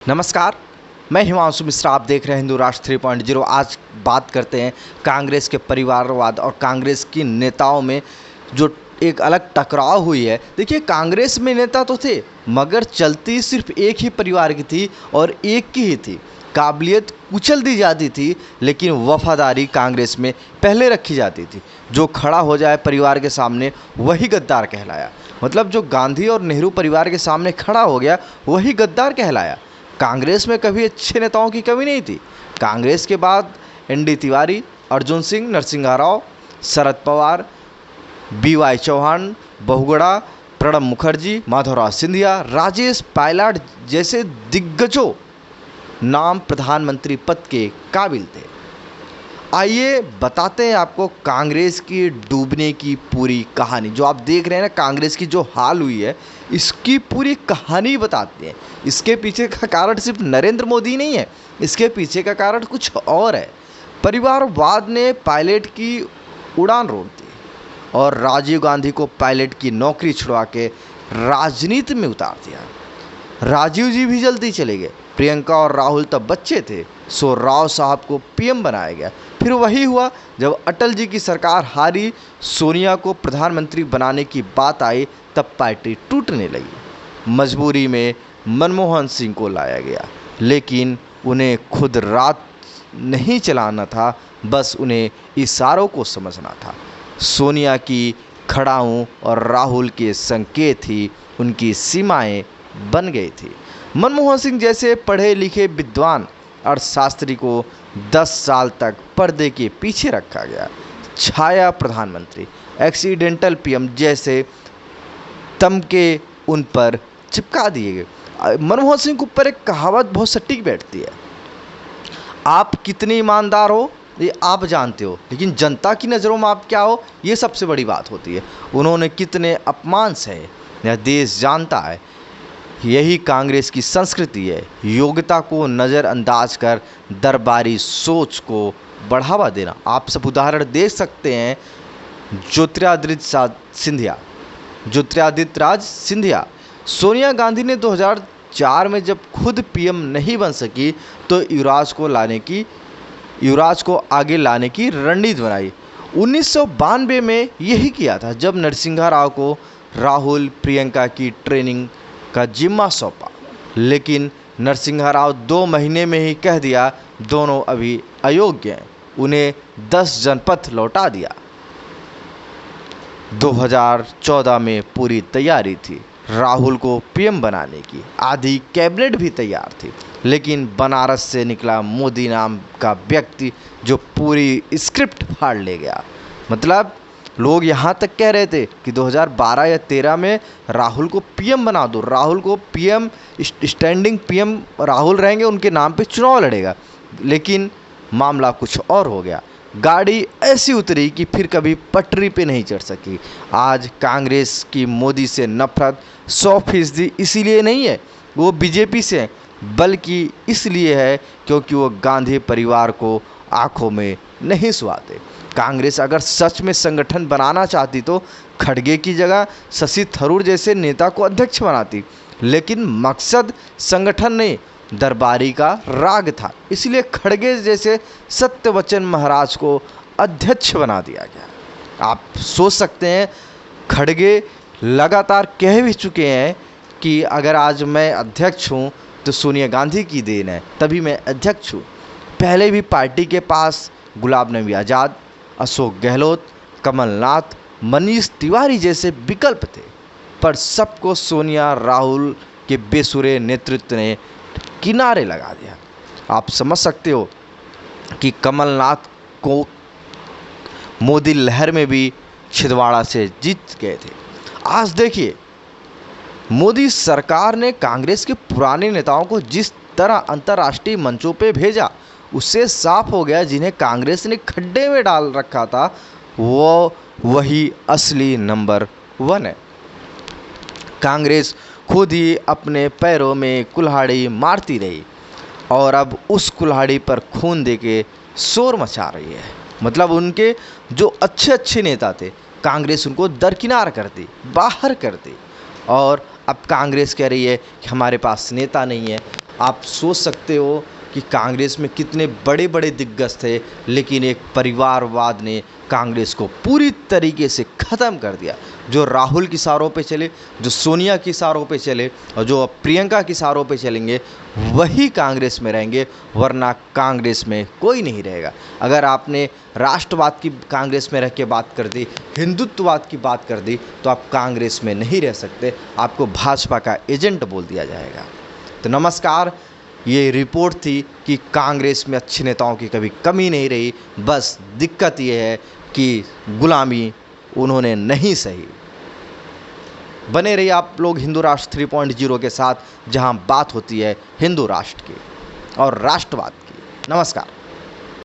नमस्कार, मैं हिमांशु मिश्रा। आप देख रहे हैं हिंदू राष्ट्र 3.0। आज बात करते हैं कांग्रेस के परिवारवाद और कांग्रेस की नेताओं में जो एक अलग टकराव हुई है। देखिए, कांग्रेस में नेता तो थे मगर चलती सिर्फ एक ही परिवार की थी और एक की ही थी। काबिलियत कुचल दी जाती थी लेकिन वफादारी कांग्रेस में पहले रखी जाती थी। जो खड़ा हो जाए परिवार के सामने वही गद्दार कहलाया। मतलब जो गांधी और नेहरू परिवार के सामने खड़ा हो गया वही गद्दार कहलाया। कांग्रेस में कभी अच्छे नेताओं की कमी नहीं थी। कांग्रेस के बाद एनडी तिवारी, अर्जुन सिंह, नरसिंह राव, शरद पवार, बीवाई चौहान, बहुगुणा, प्रणब मुखर्जी, माधवराव सिंधिया, राजेश पायलट जैसे दिग्गजों नाम प्रधानमंत्री पद के काबिल थे। आइए बताते हैं आपको कांग्रेस की डूबने की पूरी कहानी। जो आप देख रहे हैं ना, कांग्रेस की जो हाल हुई है इसकी पूरी कहानी बताते हैं। इसके पीछे का कारण सिर्फ नरेंद्र मोदी नहीं है, इसके पीछे का कारण कुछ और है। परिवारवाद ने पायलट की उड़ान रोक दी और राजीव गांधी को पायलट की नौकरी छुड़वा के राजनीति में उतार दिया। राजीव जी भी जल्दी चले गए। प्रियंका और राहुल तब बच्चे थे, सो राव साहब को पीएम बनाया गया। फिर वही हुआ जब अटल जी की सरकार हारी, सोनिया को प्रधानमंत्री बनाने की बात आई, तब पार्टी टूटने लगी। मजबूरी में मनमोहन सिंह को लाया गया, लेकिन उन्हें खुद रात नहीं चलाना था, बस उन्हें इशारों को समझना था। सोनिया की खड़ा हूँ और राहुल के संकेत ही उनकी सीमाएं बन गई थी। मनमोहन सिंह जैसे पढ़े लिखे विद्वान अर्थशास्त्री को 10 साल तक पर्दे के पीछे रखा गया। छाया प्रधानमंत्री, एक्सीडेंटल पीएम जैसे तमके उन पर चिपका दिए गए। मनमोहन सिंह के ऊपर एक कहावत बहुत सटीक बैठती है, आप कितने ईमानदार हो ये आप जानते हो, लेकिन जनता की नज़रों में आप क्या हो ये सबसे बड़ी बात होती है। उन्होंने कितने अपमान सहे यह देश जानता है। यही कांग्रेस की संस्कृति है, योग्यता को नज़रअंदाज कर दरबारी सोच को बढ़ावा देना। आप सब उदाहरण देख सकते हैं। ज्योतिरादित्य सिंधिया, सोनिया गांधी ने 2004 में जब खुद पीएम नहीं बन सकी तो युवराज को आगे लाने की रणनीति बनाई। 1992 में यही किया था जब नरसिंह राव को राहुल प्रियंका की ट्रेनिंग का जिम्मा सौंपा, लेकिन नरसिंह राव 2 महीने में ही कह दिया दोनों अभी अयोग्य हैं। उन्हें 10 जनपद लौटा दिया। 2014 में पूरी तैयारी थी राहुल को पीएम बनाने की, आधी कैबिनेट भी तैयार थी, लेकिन बनारस से निकला मोदी नाम का व्यक्ति जो पूरी स्क्रिप्ट फाड़ ले गया। मतलब लोग यहाँ तक कह रहे थे कि 2012 या 13 में राहुल को पीएम बना दो, राहुल को पीएम, स्टैंडिंग पीएम राहुल रहेंगे, उनके नाम पे चुनाव लड़ेगा। लेकिन मामला कुछ और हो गया। गाड़ी ऐसी उतरी कि फिर कभी पटरी पे नहीं चढ़ सकी। आज कांग्रेस की मोदी से नफरत 100% इसीलिए नहीं है वो बीजेपी से, बल्कि इसलिए है क्योंकि वो गांधी परिवार को आंखों में नहीं सुहाते। कांग्रेस अगर सच में संगठन बनाना चाहती तो खड़गे की जगह शशि थरूर जैसे नेता को अध्यक्ष बनाती, लेकिन मकसद संगठन नहीं दरबारी का राग था, इसलिए खड़गे जैसे सत्यवचन महाराज को अध्यक्ष बना दिया गया। आप सोच सकते हैं, खड़गे लगातार कह भी चुके हैं कि अगर आज मैं अध्यक्ष हूँ तो सोनिया गांधी की देन है, तभी मैं अध्यक्ष हूँ। पहले भी पार्टी के पास गुलाम नबी आज़ाद, अशोक गहलोत, कमलनाथ, मनीष तिवारी जैसे विकल्प थे, पर सबको सोनिया राहुल के बेसुरे नेतृत्व ने किनारे लगा दिया। आप समझ सकते हो कि कमलनाथ को मोदी लहर में भी छिंदवाड़ा से जीत गए थे। आज देखिए, मोदी सरकार ने कांग्रेस के पुराने नेताओं को जिस तरह अंतर्राष्ट्रीय मंचों पे भेजा, उससे साफ हो गया जिन्हें कांग्रेस ने खड्डे में डाल रखा था वो वही असली नंबर 1 है। कांग्रेस खुद ही अपने पैरों में कुल्हाड़ी मारती रही और अब उस कुल्हाड़ी पर खून देके शोर मचा रही है। मतलब उनके जो अच्छे नेता थे कांग्रेस उनको दरकिनार कर दी, बाहर कर दी, और अब कांग्रेस कह रही है कि हमारे पास नेता नहीं है। आप सोच सकते हो कि कांग्रेस में कितने बड़े बड़े दिग्गज थे, लेकिन एक परिवारवाद ने कांग्रेस को पूरी तरीके से ख़त्म कर दिया। जो राहुल की इशारों पे चले, जो सोनिया की इशारों पे चले और जो अब प्रियंका की इशारों पे चलेंगे, वही कांग्रेस में रहेंगे, वरना कांग्रेस में कोई नहीं रहेगा। अगर आपने राष्ट्रवाद की कांग्रेस में रह के बात कर दी, हिंदुत्ववाद की बात कर दी, तो आप कांग्रेस में नहीं रह सकते, आपको भाजपा का एजेंट बोल दिया जाएगा। तो नमस्कार, ये रिपोर्ट थी कि कांग्रेस में अच्छे नेताओं की कभी कमी नहीं रही, बस दिक्कत ये है कि गुलामी उन्होंने नहीं सही। बने रहिए आप लोग हिंदू राष्ट्र 3.0 के साथ, जहां बात होती है हिंदू राष्ट्र की और राष्ट्रवाद की। नमस्कार।